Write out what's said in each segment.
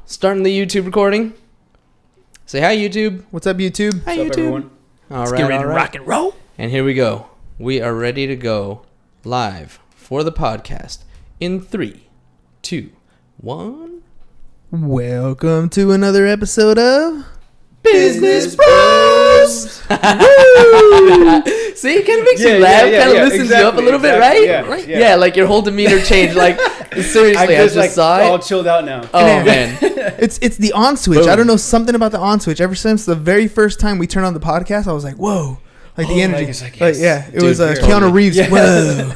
Starting the YouTube recording. Say hi, YouTube. What's up, YouTube? Hi, What's YouTube. up, everyone? Let's get ready to rock and roll. And here we go. We are ready to go live for the podcast in 3, 2, 1. Welcome to another episode of Business Bros. See, it kind of makes you laugh, kind of loosens you up a little bit, right? Yeah, like your whole demeanor changed. Like, seriously, I just saw it. All chilled out now. Oh, man. It's the on switch. Boom. I don't know, something about the on switch. Ever since the very first time we turned on the podcast, I was like, whoa. Like the energy. It was Keanu Reeves. Yeah. Whoa.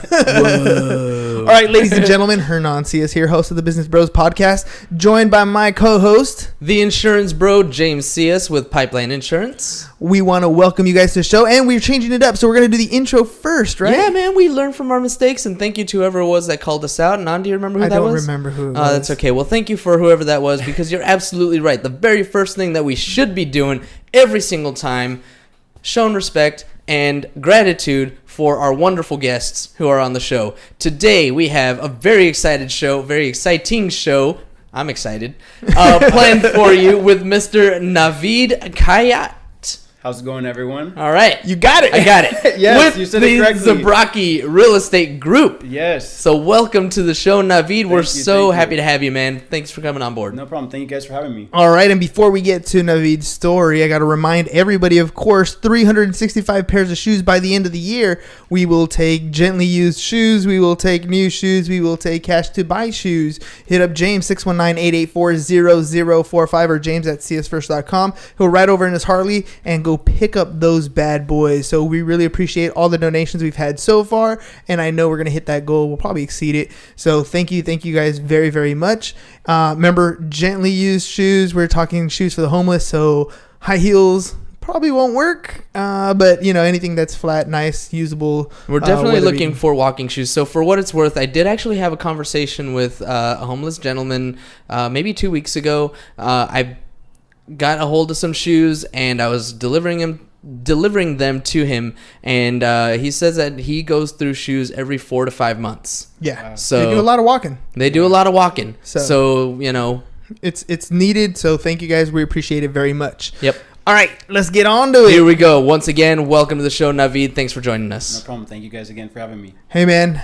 All right, ladies and gentlemen, Hernan Sias here, host of the Business Bros podcast, joined by my co-host, the insurance bro, James Sias with Pipeline Insurance. We want to welcome you guys to the show, and we're changing it up, so we're going to do the intro first, right? Yeah, man, we learned from our mistakes, and thank you to whoever it was that called us out. Nan, do you remember who that was? I don't remember who it was. That's okay. Well, thank you for whoever that was, because you're absolutely right. The very first thing that we should be doing every single time, showing respect and gratitude for our wonderful guests who are on the show. Today, we have a very exciting show. I'm excited. Planned for you with Mr. Navid Khayyat. How's it going, everyone? All right. You got it. I got it. Yes, with you said it correctly. The Zabraki Real Estate Group. Yes. So welcome to the show, Navid. We're so thank happy you. to have you, man. Thanks for coming on board. No problem. Thank you guys for having me. All right, and before we get to Navid's story, I got to remind everybody, of course, 365 pairs of shoes by the end of the year. We will take gently used shoes. We will take new shoes. We will take cash to buy shoes. Hit up James, 619-884-0045, or James at csfirst.com. He'll ride over in his Harley and go pick up those bad boys. So we really appreciate all the donations we've had so far, and I know we're going to hit that goal. We'll probably exceed it. So thank you guys very, very much. Remember, gently used shoes. We're talking shoes for the homeless, so high heels probably won't work, but anything that's flat, nice, usable. We're definitely looking for walking shoes. So for what it's worth, I did actually have a conversation with a homeless gentleman maybe 2 weeks ago. I got a hold of some shoes, and I was delivering them to him, and he says that he goes through shoes every 4 to 5 months. Yeah. Wow. So they do a lot of walking. So it's needed. So thank you guys. We appreciate it very much. Yep. All right, let's get on to it. Here we go. Once again, welcome to the show, Navid. Thanks for joining us. No problem. Thank you guys again for having me. Hey, man.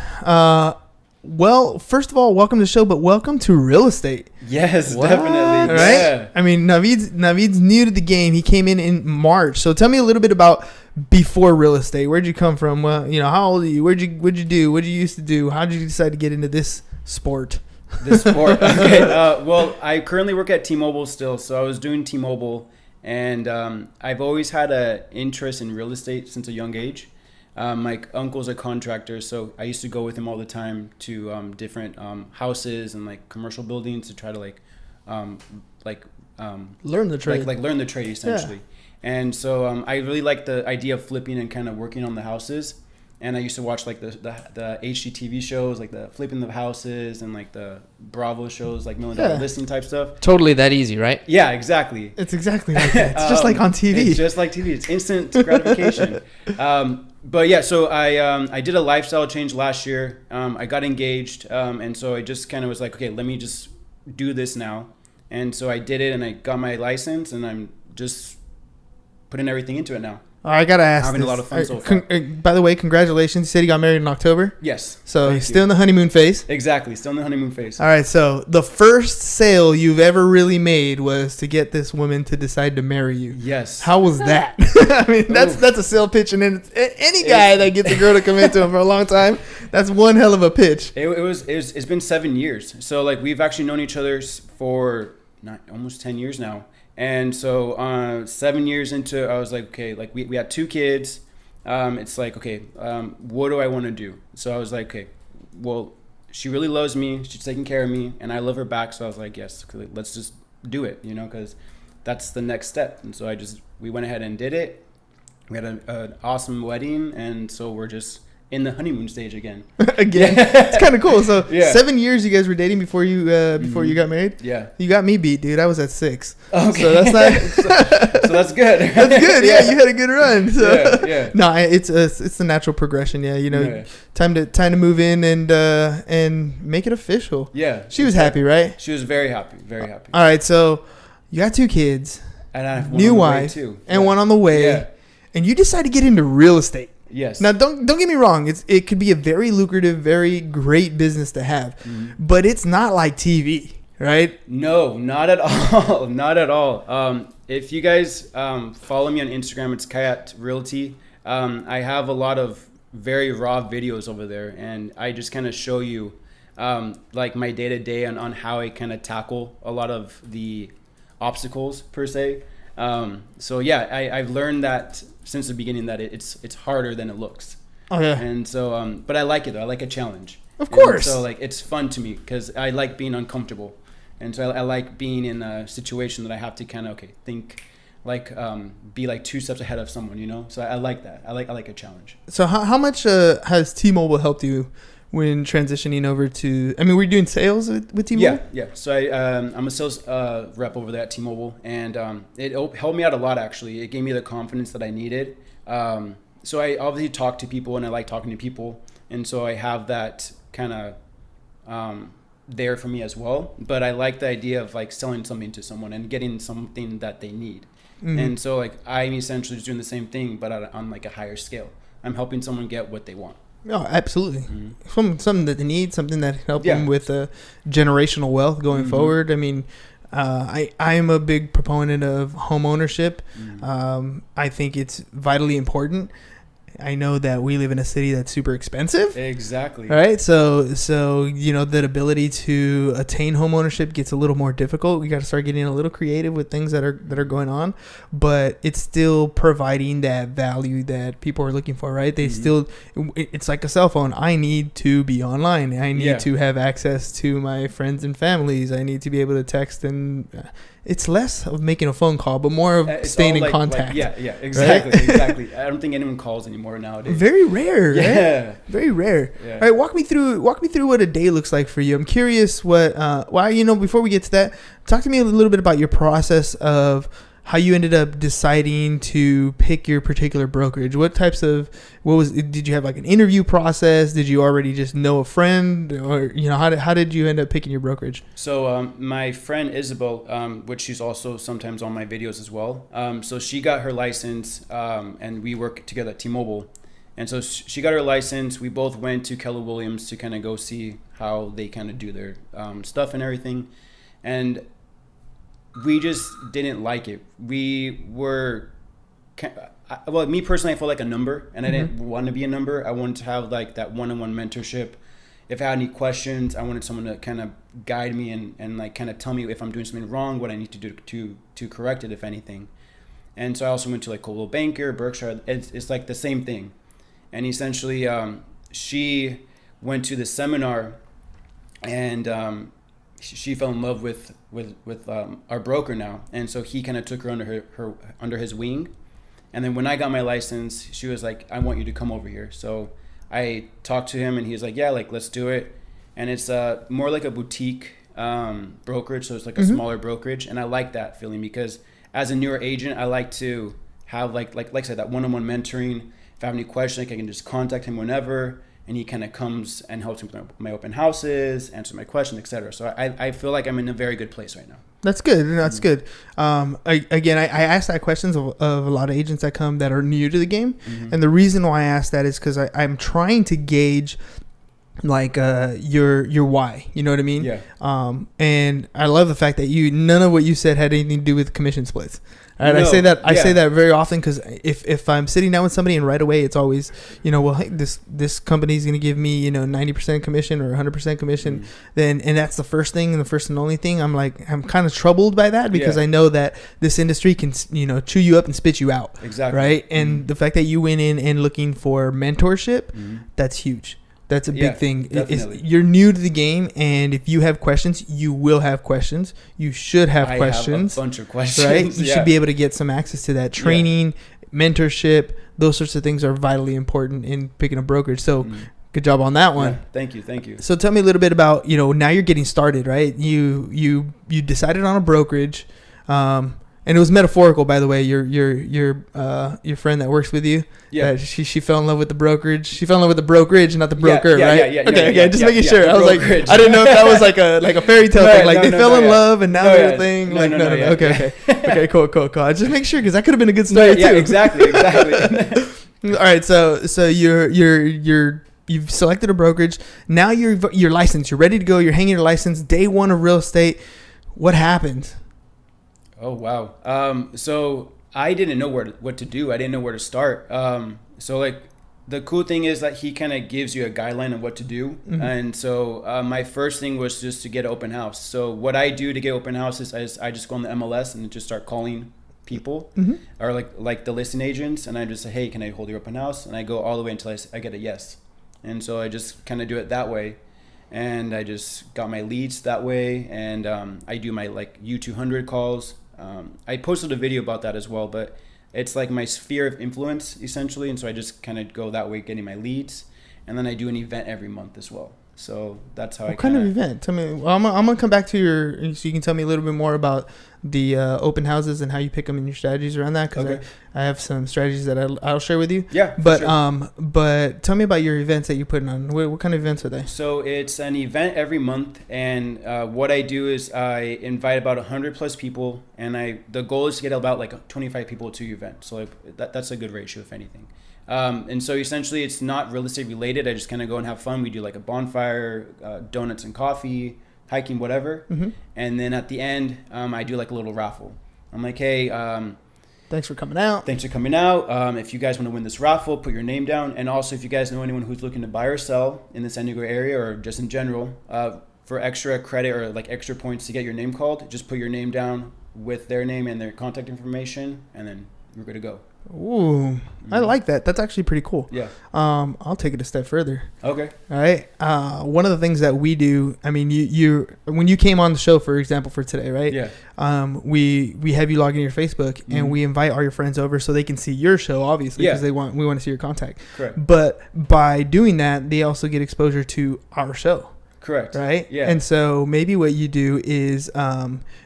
Well, first of all, welcome to the show, but welcome to real estate. Yes, What? definitely. Right? Yeah. I mean, Navid's new to the game. He came in March. So tell me a little bit about before real estate. Where'd you come from? Well, how old are you? What'd you do? What'd you used to do? How did you decide to get into this sport? This sport. Okay. Well, I currently work at T-Mobile still, so I was doing T-Mobile, and I've always had an interest in real estate since a young age. My uncle's a contractor, so I used to go with him all the time to different houses and like commercial buildings to try to learn the trade. learn the trade essentially. Yeah. And so I really like the idea of flipping and kind of working on the houses. And I used to watch like the HGTV shows, like the flipping the houses, and like the Bravo shows, like $1 Million Listing type stuff. Totally that easy, right? Yeah, exactly. It's exactly like that. It's just like on TV. It's just like TV. It's instant gratification. But yeah, so I did a lifestyle change last year. I got engaged, and so I just kind of was like, okay, let me just do this now. And so I did it, and I got my license, and I'm just putting everything into it now. I gotta ask. Having a lot of fun so far. By the way, congratulations! You said you got married in October. Yes. So still in the honeymoon phase. Exactly, still in the honeymoon phase. All right. So the first sale you've ever really made was to get this woman to decide to marry you. Yes. How was that? I mean, that's a sale pitch, and then any guy that gets a girl to commit to him for a long time, that's one hell of a pitch. It's been 7 years. So like we've actually known each other for almost 10 years now. And so 7 years into, I was like, okay, like we had 2 kids. It's like, okay, what do I want to do? So I was like, okay, well, she really loves me. She's taking care of me, and I love her back. So I was like, yes, let's just do it, because that's the next step. And so we went ahead and did it. We had an awesome wedding, and so we're just in the honeymoon stage again. Again, it's kind of cool. So Yeah. 7 years you guys were dating before you got married. Yeah. You got me beat, dude. I was at 6. Okay. So that's not. So that's good. That's good. Yeah, you had a good run. So. Yeah. No, it's the natural progression. Yeah, Yeah. time to move in and make it official. Yeah. She was happy, right? She was very happy. Very happy. All right, so you got 2 kids, And I have one new on the way, wife, too. and Yeah. one on the way, Yeah. and you decide to get into real estate. Yes. Now, don't get me wrong. It could be a very lucrative, very great business to have, but it's not like TV, right? No, not at all. Not at all. If you guys follow me on Instagram, it's Khayyat Realty. I have a lot of very raw videos over there, and I just kind of show you like my day to day on how I kind of tackle a lot of the obstacles per se. So yeah, I've learned that since the beginning that it's harder than it looks. Oh yeah, And so, but I like it though. I like a challenge. Of course. And so like it's fun to me because I like being uncomfortable, and so I like being in a situation that I have to kind of think, like be like 2 steps ahead of someone, you know. So I like that. I like a challenge. So how much has T-Mobile helped you when transitioning over to? I mean, were you doing sales with T-Mobile? Yeah. So I'm a sales rep over there at T-Mobile, and it helped me out a lot. Actually, it gave me the confidence that I needed. So I obviously talk to people, and I like talking to people, and so I have that kind of there for me as well. But I like the idea of like selling something to someone and getting something that they need. Mm-hmm. And so like I'm essentially just doing the same thing, but on like a higher scale. I'm helping someone get what they want. Oh, absolutely. Something that they need, something that can help Yeah. them with generational wealth going forward. I mean, I am a big proponent of home ownership. I think it's vitally important. I know that we live in a city that's super expensive. Exactly. Right. So that ability to attain home ownership gets a little more difficult. We got to start getting a little creative with things that are going on, but it's still providing that value that people are looking for, right? It's like a cell phone. I need to be online. I need to have access to my friends and families. I need to be able to text, and it's less of making a phone call, but more of staying in contact. Exactly. Right? Exactly. I don't think anyone calls anymore nowadays. Very rare. Yeah. Right? Very rare. Yeah. All right, walk me through what a day looks like for you. I'm curious what before we get to that, talk to me a little bit about your process of how you ended up deciding to pick your particular brokerage. Did you have like an interview process? Did you already just know a friend, or how did you end up picking your brokerage? So my friend Isabel, which she's also sometimes on my videos as well. So she got her license, and we work together at T-Mobile. And so she got her license. We both went to Keller Williams to kind of go see how they kind of do their stuff and everything. And we just didn't like it. We were, me personally, I felt like a number, and I didn't want to be a number. I wanted to have like that one-on-one mentorship. If I had any questions, I wanted someone to kind of guide me and like kind of tell me if I'm doing something wrong, what I need to do to correct it, if anything. And so I also went to like Coldwell Banker, Berkshire. It's like the same thing. And essentially, she went to the seminar, and she fell in love with our broker now, and so he kind of took her under his wing. And then when I got my license, she was like, "I want you to come over here." So I talked to him, and he was like, "Yeah, like let's do it." And it's more like a boutique brokerage, so it's like a smaller brokerage, and I like that feeling because as a newer agent, I like to have like I said, that one-on-one mentoring. If I have any questions, I can just contact him whenever. And he kind of comes and helps me with my open houses, answer my questions, etc. So I feel like I'm in a very good place right now. That's good. That's good. I ask that questions of a lot of agents that come that are new to the game. And the reason why I ask that is because I'm trying to gauge like your why, you know what I mean? Yeah. And I love the fact that none of what you said had anything to do with commission splits. Right? No, I say that very often because if I'm sitting down with somebody and right away it's always, well, hey, this company is going to give me 90% commission or 100% commission, then and that's the first thing and the first and only thing. I'm kind of troubled by that because I know that this industry can chew you up and spit you out. Exactly. Right. And the fact that you went in and looking for mentorship, that's huge. That's a big thing. You're new to the game, and if you have questions, you will have questions. You should have questions. I have a bunch of questions. Right? You should be able to get some access to that training. mentorship, those sorts of things are vitally important in picking a brokerage. So good job on that one. Yeah, thank you. So tell me a little bit about, now you're getting started, right? You decided on a brokerage, and it was metaphorical, by the way. Your friend that works with you, she fell in love with the brokerage. She fell in love with the brokerage, not the broker, right? Okay, just making sure. I was like, I didn't know if that was like a fairy tale thing, like they fell in love and now they're a thing. No. Okay, cool. I just make sure, because that could have been a good story too. Yeah, exactly. All right, so you've selected a brokerage. Now you're licensed. You're ready to go. You're hanging your license. Day one of real estate. What happened? Oh, wow. So I didn't know what to do. I didn't know where to start. So like the cool thing is that he kind of gives you a guideline of what to do. Mm-hmm. And so my first thing was just to get an open house. So what I do to get open houses is I just go on the MLS and just start calling people, or like the listing agents. And I just say, hey, can I hold your open house? And I go all the way until I get a yes. And so I just kind of do it that way. And I just got my leads that way. And I do my like U200 calls. I posted a video about that as well, but it's like my sphere of influence essentially. And so I just kind of go that way, getting my leads. And then I do an event every month as well. So that's how What kind of event? Tell me. Well, I'm going to come back to so you can tell me a little bit more about the open houses and how you pick them and your strategies around that. Because I have some strategies that I'll share with you. Yeah. But tell me about your events that you're putting on. What kind of events are they? So it's an event every month. And what I do is I invite about 100 plus people. And the goal is to get about like 25 people to your event. So that's a good ratio, if anything. And so essentially it's not real estate related. I just kind of go and have fun. We do like a bonfire, donuts and coffee, hiking, whatever. Mm-hmm. And then at the end, I do like a little raffle. I'm like, hey, thanks for coming out. If you guys want to win this raffle, put your name down. And also if you guys know anyone who's looking to buy or sell in the San Diego area or just in general, for extra credit or like extra points to get your name called, just put your name down with their name and their contact information, and then you're good to go. Ooh, I like that. That's actually pretty cool. Yeah. I'll take it a step further. Okay. All right. One of the things that we do, I mean, you when you came on the show, for example, for today, right? Yeah. We have you log in your Facebook and we invite all your friends over so they can see your show, obviously, because we want to see your contact. Correct. But by doing that, they also get exposure to our show. Correct. Right? Yeah. And so maybe what you do is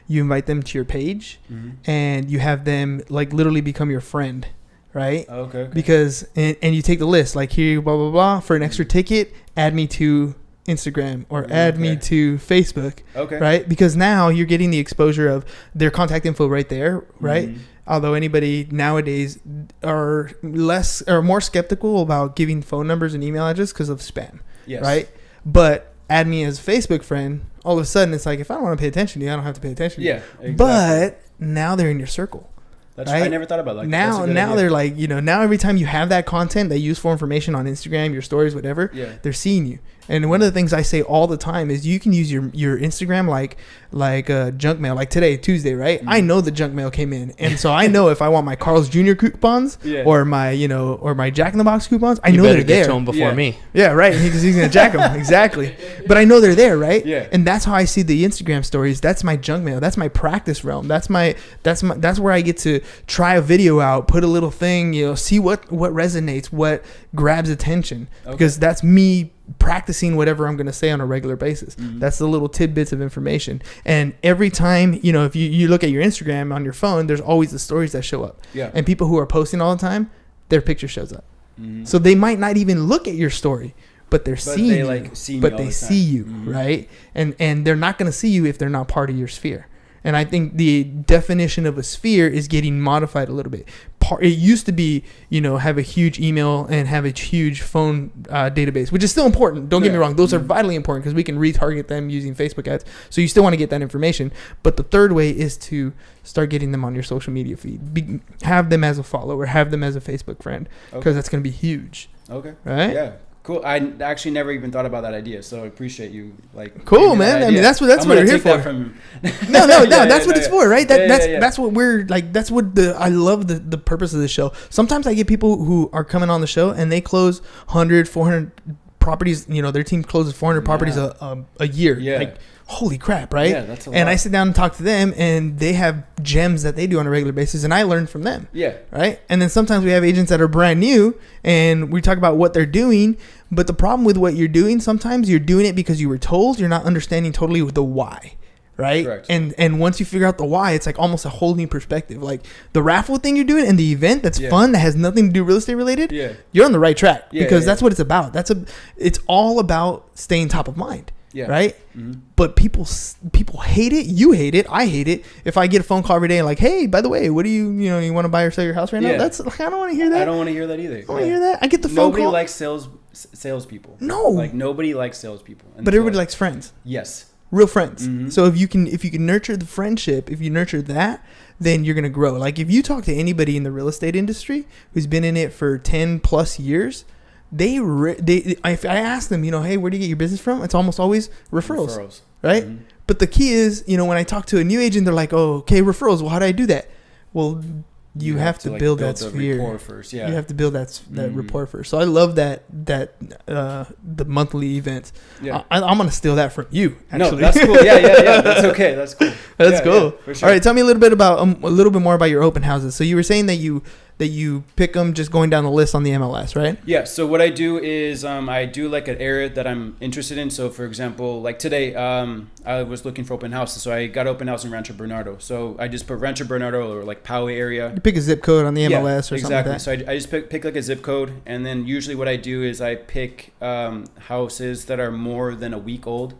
you invite them to your page and you have them like literally become your friend, right? Okay. Because, and you take the list, like here, blah, blah, blah, for an extra ticket, add me to Instagram or add me to Facebook. Okay. Right? Because now you're getting the exposure of their contact info right there, right? Although anybody nowadays are more skeptical about giving phone numbers and email addresses because of spam. Yes. Right? But add me as a Facebook friend, all of a sudden it's like, if I don't want to pay attention to you, I don't have to pay attention to you. Yeah, exactly. But now they're in your circle. That's right? I never thought about it like now. That. Now they're like, now every time you have that content they use for information on Instagram, your stories, whatever, they're seeing you. And one of the things I say all the time is you can use your Instagram like junk mail. Like today, Tuesday, right? I know the junk mail came in, and so I know if I want my Carl's Jr. coupons or my or my Jack in the Box coupons, I know they're there. You better get to them before me. Yeah, right. Because he's gonna jack them exactly. But I know they're there, right? Yeah. And that's how I see the Instagram stories. That's my junk mail. That's my practice realm. That's where I get to try a video out, put a little thing, see what resonates, what grabs attention, because that's me practicing whatever I'm going to say on a regular basis. That's the little tidbits of information. And every time, if you look at your Instagram on your phone, there's always the stories that show up. Yeah. And people who are posting all the time, their picture shows up. So they might not even look at your story, but they're seeing you. But they see you, right? And they're not going to see you if they're not part of your sphere. And I think the definition of a sphere is getting modified a little bit. It used to be, have a huge email and have a huge phone database, which is still important. Don't get me wrong. Those are vitally important because we can retarget them using Facebook ads. So you still want to get that information. But the third way is to start getting them on your social media feed. Have them as a follower. Have them as a Facebook friend, because that's going to be huge. Okay. Right? Yeah. Cool. I actually never even thought about that idea, so I appreciate you. Cool, man. I mean, that's what we're here for. No, that's what it's for, right? That's what we're like. That's what I love the purpose of the show. Sometimes I get people who are coming on the show and they close 100, 400 properties. Their team closes 400 properties a year. Yeah. Like, holy crap, right? Yeah, that's a and lot. I sit down and talk to them, and they have gems that they do on a regular basis, and I learn from them. Yeah. Right. And then sometimes we have agents that are brand new, and we talk about what they're doing. But the problem with what you're doing, sometimes you're doing it because you were told. You're not understanding totally the why. Right. Correct. And once you figure out the why, it's like almost a whole new perspective. Like the raffle thing you're doing and the event that's fun, that has nothing to do real estate related. Yeah. You're on the right track, because yeah. that's what it's about. It's all about staying top of mind. Yeah. Right. Mm-hmm. But people hate it. You hate it. I hate it. If I get a phone call every day and like, hey, by the way, what do you want to buy or sell your house right now? That's like, I don't want to hear that. I don't want to hear that either. I don't want to hear that. I get the phone call. Nobody likes salespeople. No. Like nobody likes salespeople. But everybody likes friends. Yes. Real friends. Mm-hmm. So if you can nurture the friendship, if you nurture that, then you're gonna grow. Like if you talk to anybody in the real estate industry who's been in it for 10 plus years, if I ask them, hey, where do you get your business from? It's almost always referrals. Right? Mm-hmm. But the key is, when I talk to a new agent, they're like, oh, okay, referrals. Well, how do I do that? Well, you have to build that sphere. Rapport first. Yeah. You have to build that rapport first. So I love that the monthly events. Yeah. I'm gonna steal that from you. Actually. No, that's cool. Yeah. That's okay. That's cool. That's cool. Yeah, for sure. All right, tell me a little bit more about your open houses. So you were saying that you pick them just going down the list on the MLS, right? Yeah. So what I do is I do like an area that I'm interested in. So for example, like today, I was looking for open houses. So I got open house in Rancho Bernardo. So I just put Rancho Bernardo or like Poway area. You pick a zip code on the MLS or something like that. So I just pick like a zip code, and then usually what I do is I pick houses that are more than a week old,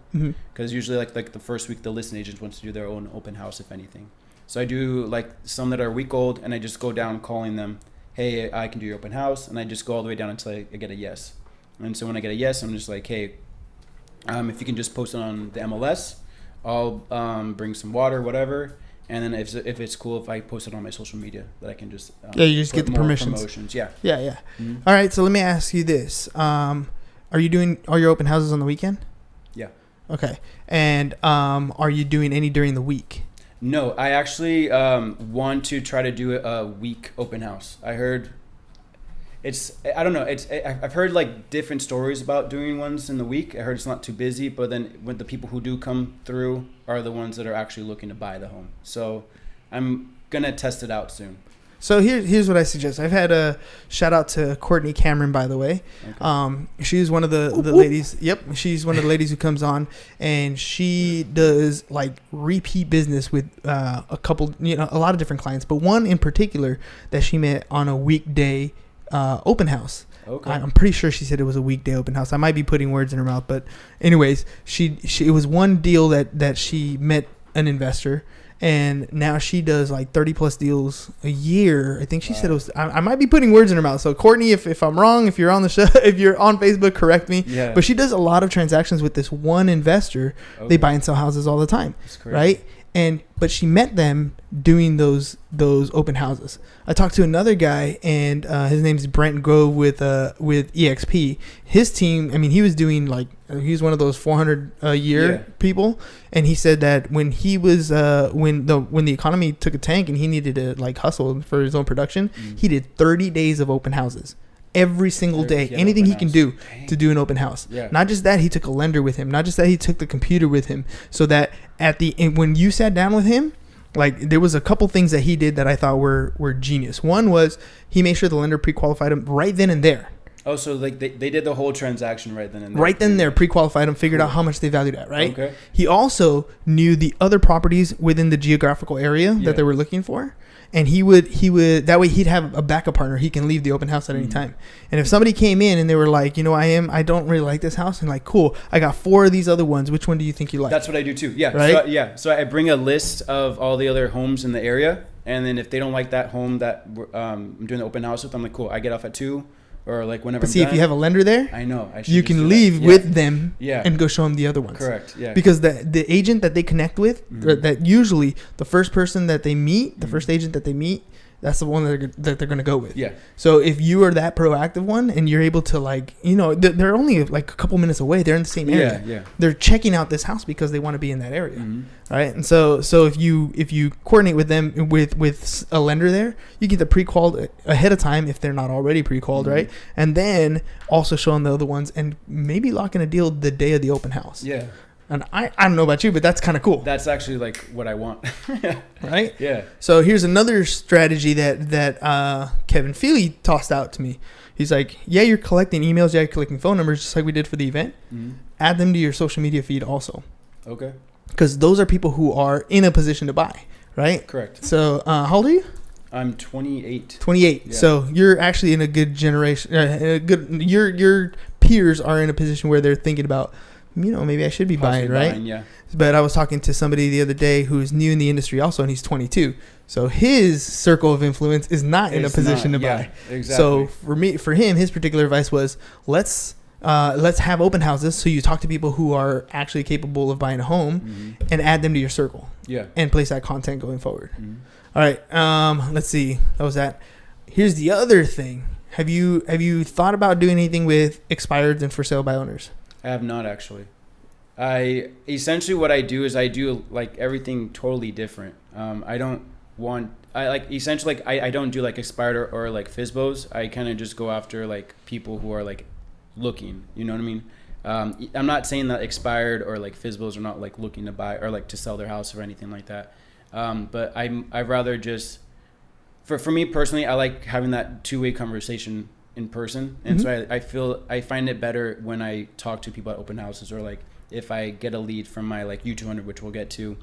because usually like the first week the listing agent wants to do their own open house, if anything. So I do like some that are a week old, and I just go down calling them, hey, I can do your open house, and I just go all the way down until I get a yes. And so when I get a yes, I'm just like, hey, if you can just post it on the MLS, I'll bring some water, whatever. And then if it's cool, if I post it on my social media, that I can just you just get the permissions. Promotions. Yeah. Mm-hmm. All right, so let me ask you this: are you doing all your open houses on the weekend? Yeah. Okay, and are you doing any during the week? No, I actually want to try to do a week open house. I heard I don't know. I've heard like different stories about doing ones in the week. I heard it's not too busy, but then when the people who do come through are the ones that are actually looking to buy the home. So I'm gonna test it out soon. So here's what I suggest. I've had a shout out to Courtney Cameron, by the way. Okay. She's one of the ladies. Yep, she's one of the ladies who comes on, and she does like repeat business with a couple, a lot of different clients, but one in particular that she met on a weekday open house. Okay. I'm pretty sure she said it was a weekday open house. I might be putting words in her mouth, but anyways, it was one deal that she met an investor. And now she does like 30 plus deals a year. I think she said it was, I might be putting words in her mouth. So Courtney, if I'm wrong, if you're on the show, if you're on Facebook, correct me. Yeah. But she does a lot of transactions with this one investor. Okay. They buy and sell houses all the time. Right. But she met them doing those open houses. I talked to another guy, and his name is Brent Grove with EXP. His team, I mean, he was doing like, he was one of those 400 a year people, and he said that when he was when the economy took a tank and he needed to like hustle for his own production, he did 30 days of open houses. Every single day, anything he can do to do an open house. Yeah. Not just that, he took a lender with him. Not just that, he took the computer with him. So that when you sat down with him, like there was a couple things that he did that I thought were genius. One was he made sure the lender pre-qualified him right then and there. Oh, so like they did the whole transaction right then and there. Right then and there, pre-qualified him, figured out how much they valued at, right? Okay. He also knew the other properties within the geographical area that they were looking for. And he would that way he'd have a backup partner. He can leave the open house at any time. And if somebody came in and they were like, I don't really like this house, and like, cool, I got 4 of these other ones. Which one do you think you like? That's what I do too. Yeah. Right. So I bring a list of all the other homes in the area, and then if they don't like that home that I'm doing the open house with, I'm like, cool, I get off at 2. Or like whenever. But see, if you have a lender there, I know you can leave with them and go show them the other ones. Correct. Yeah. Because the agent that they connect with, that usually the first person that they meet, the first agent that they meet, that's the one that they're going to go with. Yeah. So if you are that proactive one and you're able to like, they're only like a couple minutes away. They're in the same area. Yeah. They're checking out this house because they want to be in that area. Right. And so if you coordinate with them with a lender there, you get the pre-qualified ahead of time if they're not already pre-qualified, right? And then also show them the other ones and maybe lock in a deal the day of the open house. Yeah. And I don't know about you, but that's kind of cool. That's actually like what I want. Right? Yeah. So here's another strategy that Kevin Feely tossed out to me. He's like, yeah, you're collecting emails, yeah, you're collecting phone numbers, just like we did for the event. Mm-hmm. Add them to your social media feed also. Okay. Because those are people who are in a position to buy, right? Correct. So how old are you? I'm 28. 28. Yeah. So you're actually in a good generation. Your peers are in a position where they're thinking about, maybe I should be buying, right? Yeah. But I was talking to somebody the other day who's new in the industry also, and he's 22. So his circle of influence is not in a position to buy. Exactly. So for him, his particular advice was let's have open houses so you talk to people who are actually capable of buying a home and add them to your circle. Yeah. And place that content going forward. Mm-hmm. All right. Let's see. That was that. Here's the other thing. Have you thought about doing anything with expireds and for sale by owners? I have not actually. I essentially what I do is I do like everything totally different. I don't do like expired or like FSBOs. I kind of just go after like people who are like looking, you know what I mean? I'm not saying that expired or like FSBOs are not like looking to buy or like to sell their house or anything like that. But I'd rather just, for me personally, I like having that two-way conversation in person. And so I find it better when I talk to people at open houses or like if I get a lead from my like U200, which we'll get to,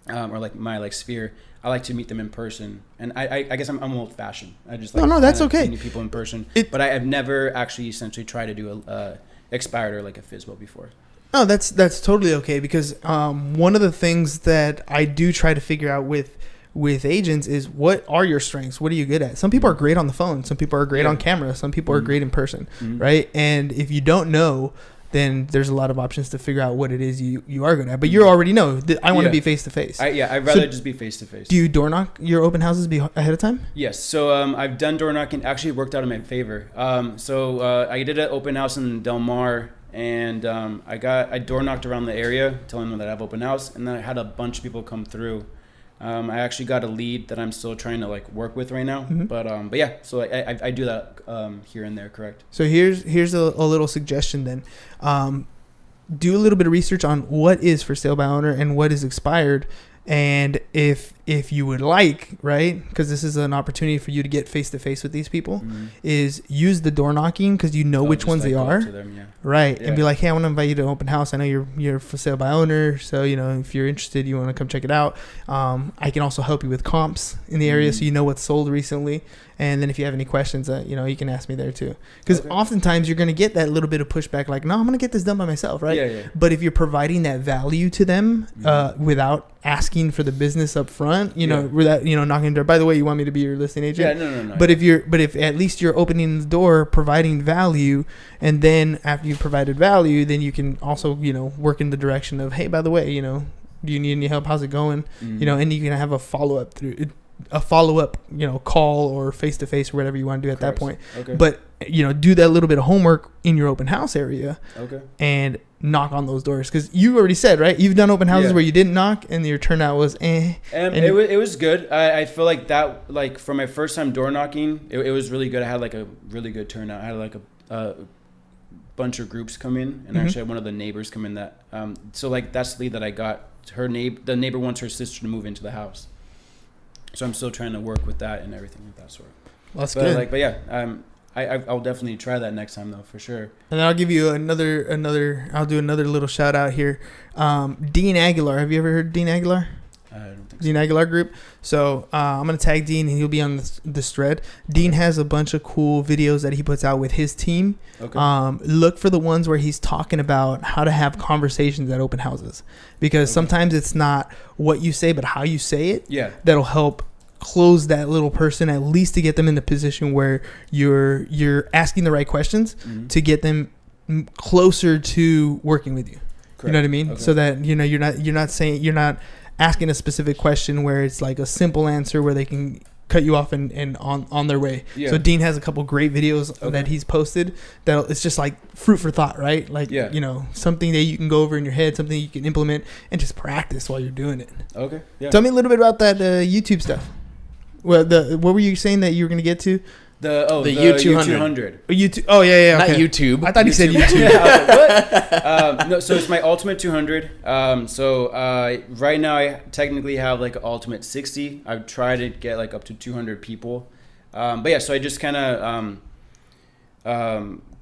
or like my like sphere, I like to meet them in person. And I guess I'm old fashioned. I just like that's okay. meeting people in person. But I've never actually essentially tried to do a expired or like a FSBO before. Oh, that's totally okay because one of the things that I do try to figure out with agents is what are your strengths? What are you good at? Some people are great on the phone. Some people are great on camera. Some people are great in person, right? And if you don't know, then there's a lot of options to figure out what it is you are good at. But you already know that I want to be face to face. I'd rather just be face to face. Do you door knock your open houses ahead of time? Yes. So I've done door knocking. Actually, it worked out in my favor. I did an open house in Del Mar. And I door knocked around the area, telling them that I have open house, and then I had a bunch of people come through. I actually got a lead that I'm still trying to like work with right now, but yeah. So I do that here and there, correct? So here's a little suggestion then. Do a little bit of research on what is for sale by owner and what is expired. And if you would like, right, because this is an opportunity for you to get face to face with these people, is use the door knocking because you know which ones they are, right? Yeah. And be like, hey, I want to invite you to an open house. I know you're for sale by owner, so if you're interested, you want to come check it out. I can also help you with comps in the area, so you know what's sold recently. And then if you have any questions, you can ask me there too. Because oftentimes you're going to get that little bit of pushback, like, no, I'm going to get this done by myself, right? Yeah. But if you're providing that value to them without asking for the business up front, without knocking the door. By the way, you want me to be your listing agent? Yeah, no. But if at least you're opening the door, providing value, and then after you provided value, then you can also work in the direction of, hey, by the way, do you need any help? How's it going? And you can have a follow up call or face to face or whatever you want to do at that point. Okay. But do that little bit of homework in your open house area. Okay. And knock on those doors because you already said, right, you've done open houses where you didn't knock and your turnout was and it was good. I feel like that, like for my first time door knocking, it was really good. I had like a really good turnout. I had like a bunch of groups come in, and actually I had one of the neighbors come in that so like that's the lead that I got. The neighbor wants her sister to move into the house, so I'm still trying to work with that and everything like that sort. Well, that's good. But yeah, I'll definitely try that next time though, for sure. And then I'll give you I'll do another little shout out here. Dean Aguilar. Have you ever heard of Dean Aguilar? I don't think Dean Aguilar Group. So I'm going to tag Dean and he'll be on this thread. Dean has a bunch of cool videos that he puts out with his team. Okay. Look for the ones where he's talking about how to have conversations at open houses. Because sometimes it's not what you say, but how you say it. Yeah. That'll help close that little person, at least to get them in the position where you're asking the right questions to get them closer to working with you. Correct. You know what I mean? Okay. So that you're not asking a specific question where it's like a simple answer where they can cut you off and on their way. Yeah. So Dean has a couple great videos that he's posted that it's just like fruit for thought, right? Like something that you can go over in your head, something you can implement and just practice while you're doing it. Okay. Yeah. Tell me a little bit about that YouTube stuff. Well, what were you saying that you were going to get to? The U200. YouTube. Oh yeah. Not Okay. YouTube. I thought he said YouTube. Yeah, I was like, what? No, so it's my Ultimate 200. Right now I technically have like an Ultimate 60. I've tried to get like up to 200 people. But yeah, so I just kind of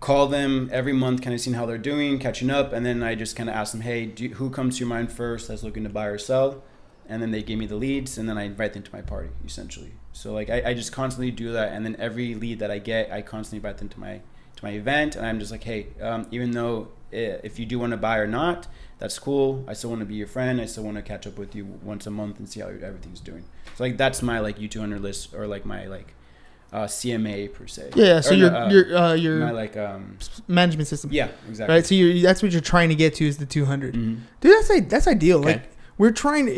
call them every month, kind of seeing how they're doing, catching up, and then I just kind of ask them, hey, who comes to your mind first that's looking to buy or sell? And then they give me the leads, and then I invite them to my party, essentially. So like I just constantly do that, and then every lead that I get, I constantly invite them to my event, and I'm just like, hey, even though if you do want to buy or not, that's cool. I still want to be your friend. I still want to catch up with you once a month and see how everything's doing. So like that's my like U200 list, or like my like CMA per se. Yeah. So your my like management system. Yeah, exactly. Right. So that's what you're trying to get to is the 200. Mm-hmm. Dude, that's ideal. Okay. Like we're trying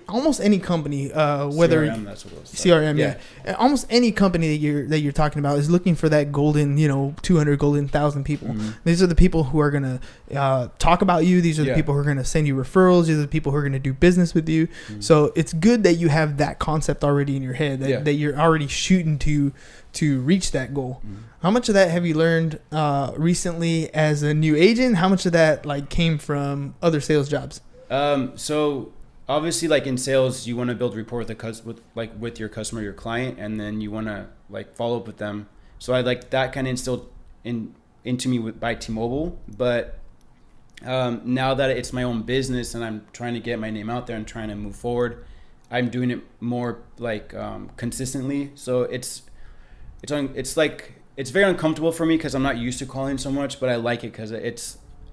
almost any company, whether CRM, that's what it was. CRM, yeah. Almost any company that you're talking about is looking for that golden, 200 golden 1,000 people. Mm-hmm. These are the people who are gonna talk about you. These are the Yeah. people who are gonna send you referrals. These are the people who are gonna do business with you. Mm-hmm. So it's good that you have that concept already in your head. That you're already shooting to reach that goal. Mm-hmm. How much of that have you learned recently as a new agent? How much of that like came from other sales jobs? So obviously, like in sales, you want to build rapport with your customer, your client, and then you want to like follow up with them. So I like that kind of instilled into me by T-Mobile. But now that it's my own business and I'm trying to get my name out there and trying to move forward, I'm doing it more like consistently. So it's very uncomfortable for me because I'm not used to calling so much, but I like it because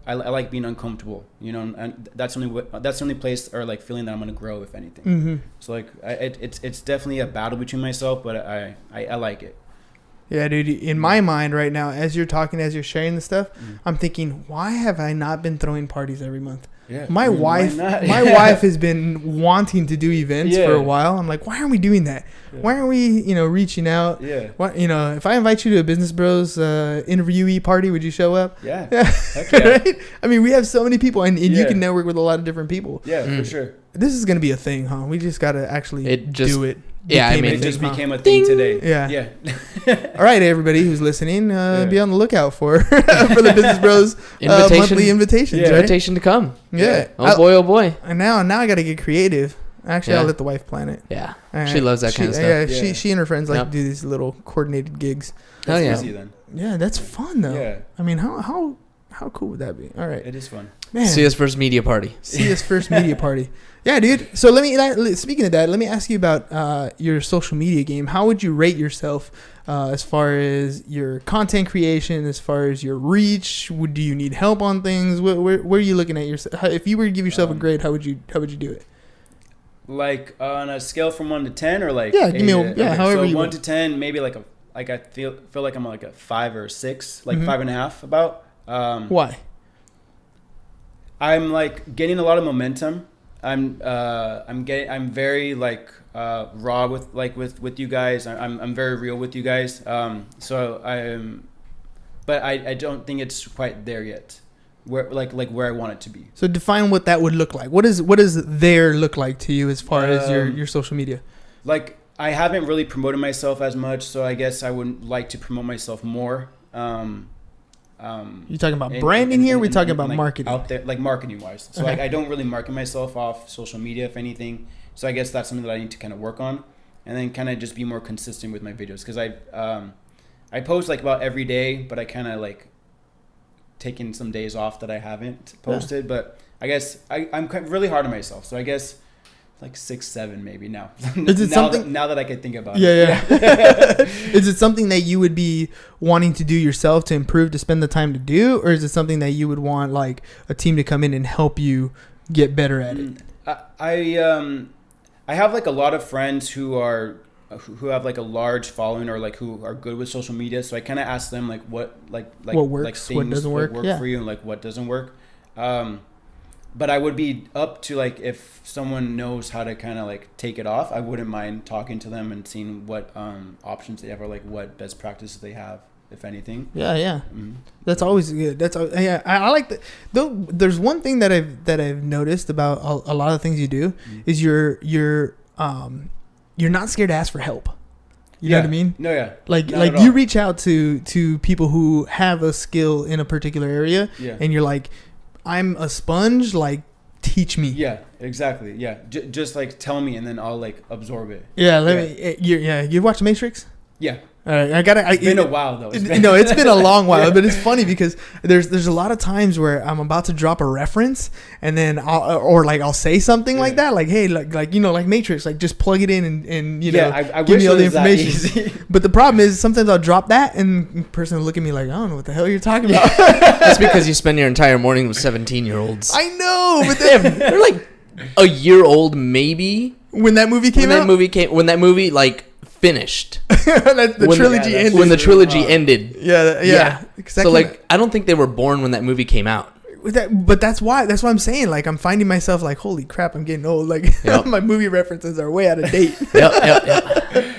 I like being uncomfortable, and that's the only place or like feeling that I'm gonna grow, if anything. Mm-hmm. So like it's definitely a battle between myself, but I like it. Yeah, dude. In my mind right now, as you're talking, as you're sharing this stuff, I'm thinking, why have I not been throwing parties every month? Yeah, my wife has been wanting to do events for a while. I'm like, why aren't we doing that? Yeah. Why aren't we, reaching out? Yeah. Why, if I invite you to a Business Bros interviewee party, would you show up? Yeah. Heck yeah. Right? I mean, we have so many people, and you can network with a lot of different people. Yeah, for sure. This is gonna be a thing, huh? We just gotta actually do it. Yeah, I mean, it just became a thing today. Yeah. All right, everybody who's listening, be on the lookout for the Business Bros monthly invitations. Yeah. Right? Invitation to come. Yeah. Oh boy, oh boy. And now I got to get creative. Actually, I'll let the wife plan it. Yeah. She loves that kind of stuff. Yeah. She and her friends like to do these little coordinated gigs. That's easy then. Yeah, that's fun though. Yeah. I mean, how cool would that be? All right. It is fun. Man. Sia's first media party. Sia's first media party. Yeah, dude. So speaking of that, let me ask you about your social media game. How would you rate yourself as far as your content creation, as far as your reach? Do you need help on things? Where are you looking at yourself? If you were to give yourself a grade, how would you do it? Like on a scale from 1 to 10, or like give me however so you 1 want. to 10, maybe like I feel like I'm like a 5 or 6, like 5.5 about. Why? I'm like getting a lot of momentum. I'm very like raw with you guys. I'm very real with you guys. But I don't think it's quite there yet. Where where I want it to be. So define what that would look like. What does there look like to you as far as your social media? Like I haven't really promoted myself as much, so I guess I would like to promote myself more. You talking about branding here? We're talking about like marketing out there, like marketing wise. So like I don't really market myself off social media, if anything. So I guess that's something that I need to kind of work on, and then kind of just be more consistent with my videos, because I post like about every day, but I kind of like taking some days off that I haven't posted. But I guess I'm really hard on myself. So I guess like 6, 7 maybe now. Is it now that I can think about it? Is it something that you would be wanting to do yourself to improve, to spend the time to do, or is it something that you would want like a team to come in and help you get better at it? I have like a lot of friends who have like a large following, or like who are good with social media. So I kind of ask them like what works, like things what doesn't work for you, and like what doesn't work. But I would be up to like, if someone knows how to kind of like take it off, I wouldn't mind talking to them and seeing what options they have, or like what best practices they have, if anything. Yeah. Mm-hmm. That's always good. I like that. Though there's one thing that I've noticed about a lot of things you do is you're not scared to ask for help. You know what I mean? No, yeah. Like Not like at you all. reach out to people who have a skill in a particular area, Yeah. and you're like, I'm a sponge. Like, teach me. Yeah, exactly. Yeah, just like tell me, and then I'll like absorb it. Yeah. You watch Matrix? Yeah. All right, It's been a while though. It's been a long while, but it's funny because there's a lot of times where I'm about to drop a reference, and then I'll say something like that, like, hey, like Matrix, like just plug it in and I give wish me it all the was that information. easy. But the problem is sometimes I'll drop that, and the person will look at me like, I don't know what the hell you're talking about. That's because you spend your entire morning with 17-year-olds. I know, but then They're like a year old, maybe. when that movie came out, When that movie like finished. the trilogy ended. When the trilogy ended. Yeah. So like, I don't think they were born when that movie came out. But that's why I'm saying, like, I'm finding myself like, holy crap, I'm getting old. Like, my movie references are way out of date. Yep.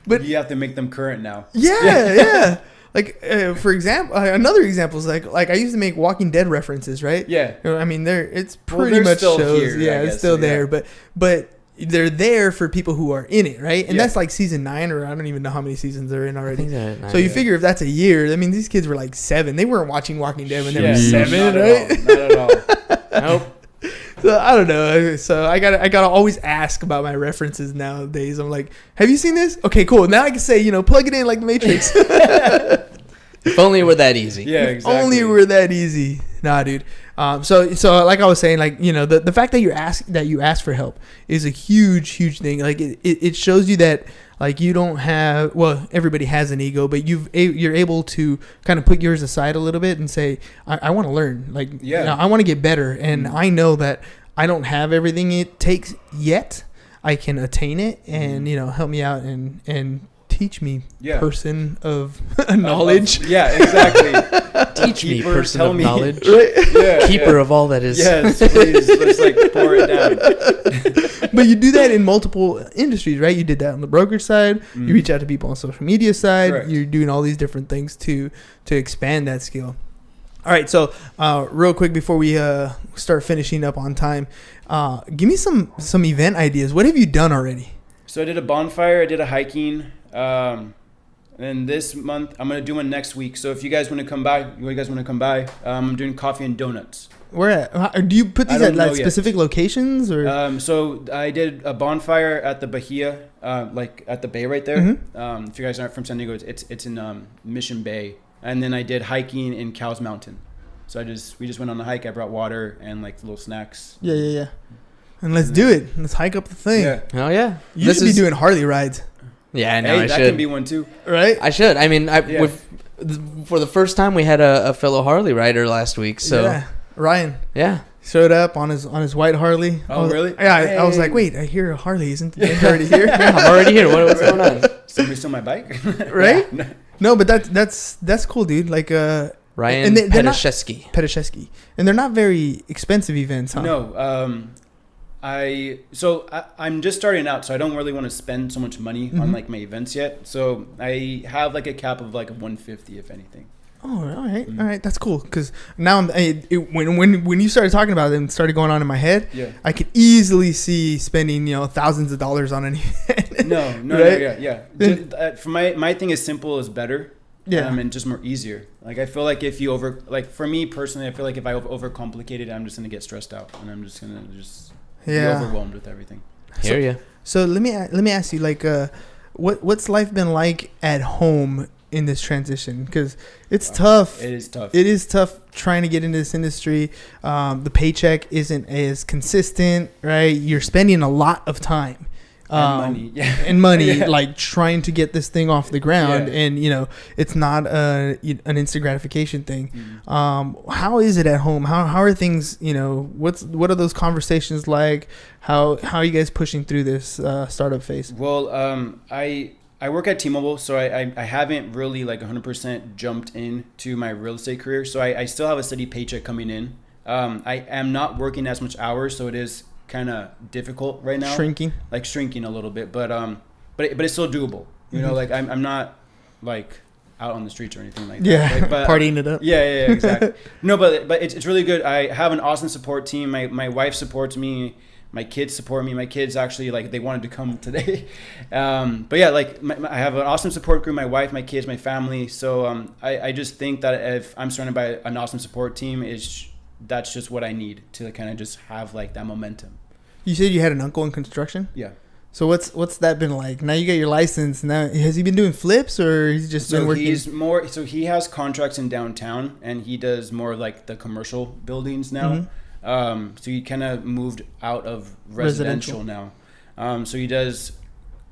But you have to make them current now. Yeah. Like, for example, another example is like I used to make Walking Dead references, right? Yeah. I mean, it's Well, pretty they're much still shows. here, Yeah, I it's guess, still so, there, yeah. but they're there for people who are in it, right? And Yeah. that's like season 9, or I don't even know how many seasons they're in already. So you Yeah. figure if that's a year, I mean, these kids were like 7. They weren't watching Walking Dead when they were Yeah, 7, not right? At all. Not at all. Nope. So I don't know. So I gotta always ask about my references nowadays. I'm like, have you seen this? Okay, cool. Now I can say, plug it in like the Matrix. If only it were that easy. Yeah, exactly. Only we're that easy. Nah, dude. So like I was saying, like, the fact that you ask for help is a huge thing. Like it shows you that, like, you don't have, well, everybody has an ego, but you're able to kind of put yours aside a little bit and say, I want to learn. Like, I want to get better, and I know that I don't have everything it takes yet. I can attain it, and help me out and teach me, person of knowledge. Yeah, exactly. Teach me, Keeper, person tell of me. knowledge. Right? Yeah, Keeper of all that is. Yes, please. Let's like pour it down. But you do that in multiple industries, right? You did that on the brokerage side. You reach out to people on social media side. Correct. You're doing all these different things to expand that skill. All right, so real quick before we start finishing up on time, give me some event ideas. What have you done already? So I did a bonfire. I did a hiking. And this month I'm gonna do one next week. So if you guys want to come by, I'm doing coffee and donuts. Where at? Do you put these I at don't know like yet. specific locations or? So I did a bonfire at the Bahia, like at the bay right there. Mhm. If you guys aren't from San Diego, it's in Mission Bay. And then I did hiking in Cows Mountain. So we just went on a hike. I brought water and like little snacks. Yeah. And let's do it. Let's hike up the thing. Yeah. Oh yeah. You should be doing Harley rides, Yeah, I know. Hey, I that should. can be one too. right? I should. I mean, Yeah. for the first time, we had a fellow Harley rider last week. So yeah. Ryan yeah. showed up on his white Harley. Oh, really? Yeah, I was like, Hey. wait, I hear a Harley. Isn't it already here? Yeah, I'm already here. What's going on? Somebody stole my bike. Right? Yeah. No, but that's cool, dude. Like Ryan And they're not- Petashevsky. Petashevsky. And they're not very expensive events, huh? No. I'm just starting out, so I don't really want to spend so much money on like my events yet. So I have like a cap of like 150, if anything. Oh, all right, that's cool. Because now when you started talking about it and started going on in my head, Yeah. I could easily see spending thousands of dollars on an event. No, Right? yeah. Then- For my thing is simple is better. Yeah. And just more easier. Like I feel like if you for me personally, I feel like if I overcomplicate it, I'm just gonna get stressed out, and I'm just gonna be overwhelmed with everything. Hear ya. So let me ask you, like, what's life been like at home in this transition? Because it's tough. It is tough. It is tough trying to get into this industry. The paycheck isn't as consistent, right? You're spending a lot of time. And money. Yeah. And money, Yeah. like trying to get this thing off the ground, Yeah. and it's not an instant gratification thing. Mhm. How is it at home? How are things? What are those conversations like? How are you guys pushing through this startup phase? Well, I work at T-Mobile, so I haven't really like 100% jumped into my real estate career. So I still have a steady paycheck coming in. I am not working as much hours, so it is kind of difficult right now. Shrinking. Like shrinking a little bit, but it's still doable. You know, like I'm not like out on the streets or anything like that. Yeah, Like, but, partying it up. Yeah, exactly. No, but it's really good. I have an awesome support team. My wife supports me. My kids support me. My kids actually, like, they wanted to come today. But yeah, like, I have an awesome support group, my wife, my kids, my family. So I just think that if I'm surrounded by an awesome support team, that's just what I need to kind of just have, like, that momentum. You said you had an uncle in construction? Yeah. So what's that been like? Now you got your license. Now has he been doing flips or he's just been working? So he has contracts in downtown, and he does more of, like, the commercial buildings now. So he kind of moved out of residential now. So he does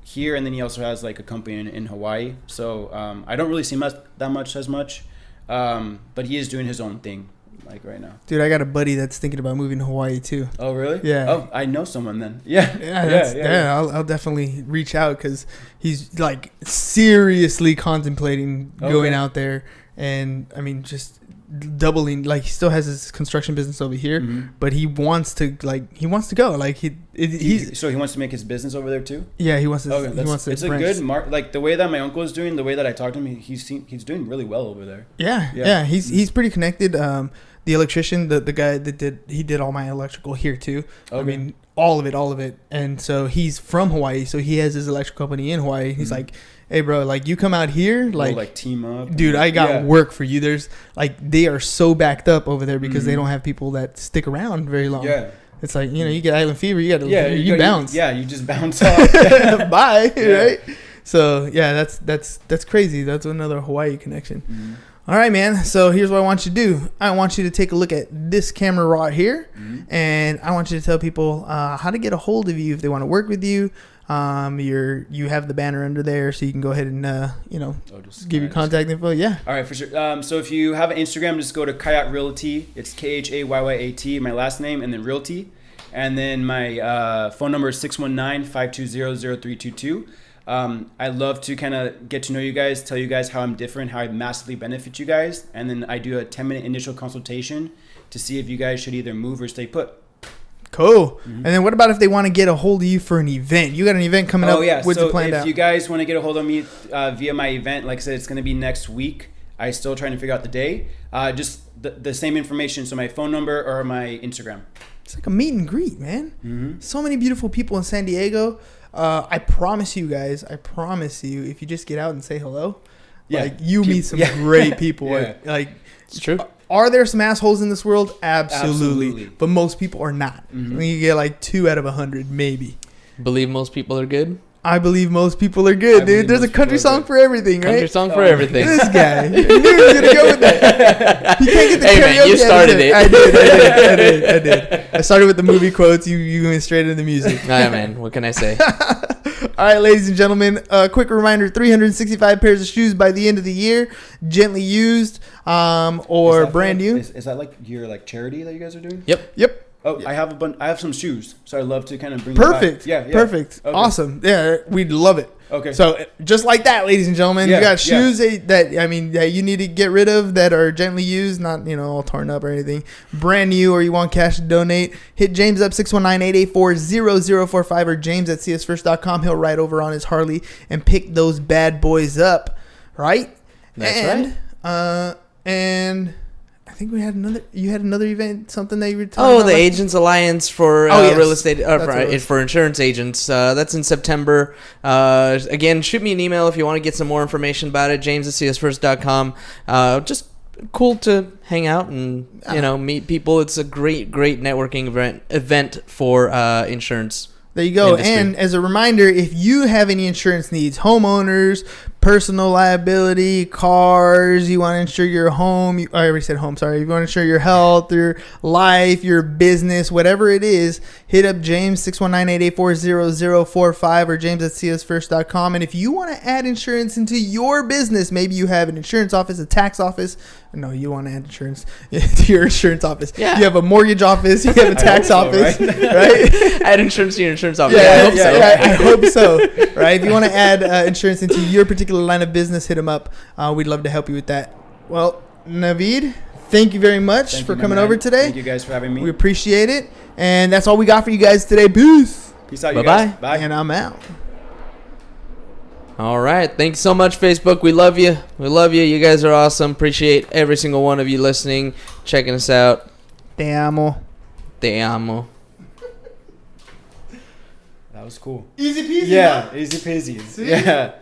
here, and then he also has, like, a company in Hawaii. So I don't really see that much as much, but he is doing his own thing, like, right now. Dude, I got a buddy that's thinking about moving to Hawaii too. Oh, really? Yeah. Oh, I know someone then. Yeah. Yeah. I'll definitely reach out because he's, like, seriously contemplating going out there, and I mean, just doubling. Like, he still has his construction business over here, but he wants to go. Like, so he wants to make his business over there too. Yeah, he wants to. Okay, he wants to. It's branch. a good like the way that my uncle is doing, the way that I talked to him, he's doing really well over there. Yeah. He's pretty connected. The electrician, the guy that did all my electrical here too. Okay. I mean, all of it. And so he's from Hawaii, so he has his electrical company in Hawaii. He's like, hey bro, like, you come out here, like, we'll, like, team up, dude, I got work for you. There's, like, they are so backed up over there because they don't have people that stick around very long. Yeah. It's like, you get island fever, you bounce. You just bounce off. Bye. Right. So yeah, that's crazy. That's another Hawaii connection. All right, man. So here's what I want you to do. I want you to take a look at this camera right here, and I want you to tell people how to get a hold of you if they want to work with you. You have the banner under there, so you can go ahead and give your contact info. Yeah. All right, for sure. So if you have an Instagram, just go to Khayyat Realty. It's Khayyat, my last name, and then Realty, and then my phone number is 619-520-0322. I love to kind of get to know you guys, tell you guys how I'm different, how I massively benefit you guys, and then I do a 10-minute initial consultation to see if you guys should either move or stay put. Cool. And then what about if they want to get a hold of you for an event? You got an event coming up. Yeah. What's so planned if you guys want to get a hold of me via my event, like I said, it's going to be next week. I'm still trying to figure out the day. Just the same information. So my phone number or my Instagram. It's like a meet and greet, man. So many beautiful people in San Diego. I promise you guys, if you just get out and say hello, like, you meet some great people. Like, it's true. Are there some assholes in this world? Absolutely. But most people are not. You get like 2 out of 100, maybe. Believe most people are good? I believe most people are good, dude. There's a country song for everything, right? Country song for everything. This guy. You knew he was going to go with that. He can't get the karaoke. Man, you started it. I did. I started with the movie quotes. You went straight into the music. All right, man. What can I say? All right, ladies and gentlemen, a quick reminder, 365 pairs of shoes by the end of the year, gently used or brand new. Is that like your, like, charity that you guys are doing? Yep. Oh, yeah. I have some shoes, so I'd love to kind of bring Perfect. them back. Yeah. Perfect. Okay. Awesome. Yeah, we'd love it. Okay. So just like that, ladies and gentlemen, you got shoes that you need to get rid of that are gently used, not all torn up or anything, brand new, or you want cash to donate. Hit James up 619-884-0045 or james@csfirst.com. He'll ride over on his Harley and pick those bad boys up, right? That's right. And I think you had another event, something that you were talking about. The Agents Alliance for yes. real estate, for insurance agents. That's in September. Again, shoot me an email if you want to get some more information about it. james@csfirst.com. Just cool to hang out and meet people. It's a great networking event for insurance. There you go. Industry. And as a reminder, if you have any insurance needs, homeowners, personal liability, cars, you want to insure your home. I already said home, sorry. If you want to insure your health, your life, your business, whatever it is, hit up James 619-884-0045 or james@csfirst.com. And if you want to add insurance into your business, maybe you have an insurance office, a tax office. No, you want to add insurance to your insurance office. Yeah. You have a mortgage office. You have a tax office, right? Add insurance to your insurance office. Yeah, I hope so. Right? If you want to add insurance into your particular line of business, hit them up. We'd love to help you with that. Well, Navid, thank you very much for coming over today. Thank you guys for having me. We appreciate it. And that's all we got for you guys today. Peace. Peace out, you guys. Bye. And I'm out. All right. Thanks so much, Facebook. We love you. We love you. You guys are awesome. Appreciate every single one of you listening, checking us out. Te amo. Te amo. That was cool. Easy peasy. Yeah, Huh? easy peasy. See? Yeah.